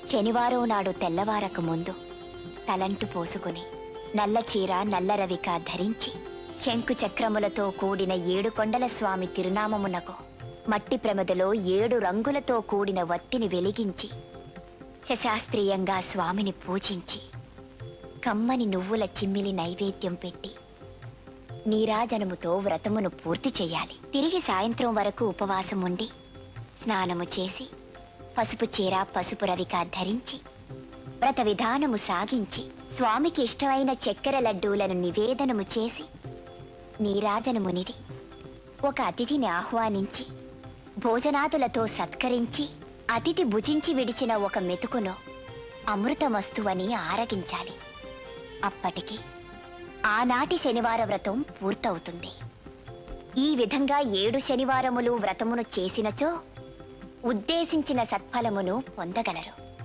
శనివారం నాడు తెల్లవారక ముందు తలంటు పోసుకుని నల్ల చీర నల్ల రవిక ధరించి శంకు చక్రములతో కూడిన 7 కొండల స్వామి తిరునామమునకు మట్టి ప్రమిదలో 7 రంగులతో కూడిన వత్తిని వెలిగించి శశాస్త్రీయంగా స్వామిని పూజించి కమ్మని నువ్వుల చిమ్మిలి నైవేద్యం పెట్టి నీరాజనముతో వ్రతమును పూర్తి చేయాలి. తిరిగి సాయంత్రం వరకు ఉపవాసం ఉండి స్నానము చేసి పసుపు చీర పసుపు రవిక ధరించి వ్రత విధానము సాగించి స్వామికి ఇష్టమైన చక్కెర లడ్డూలను నివేదనము చేసి నీరాజనమునిడి ఒక అతిథిని ఆహ్వానించి భోజనాదులతో సత్కరించి అతిథి భుజించి విడిచిన ఒక మెతుకును అమృతమస్తువని ఆరగించాలి. అప్పటికి ఆనాటి శనివార వ్రతం పూర్తవుతుంది. ఈ విధంగా 7 శనివారములు వ్రతమును చేసినచో ఉద్దేశించిన సత్ఫలమును పొందగలరు.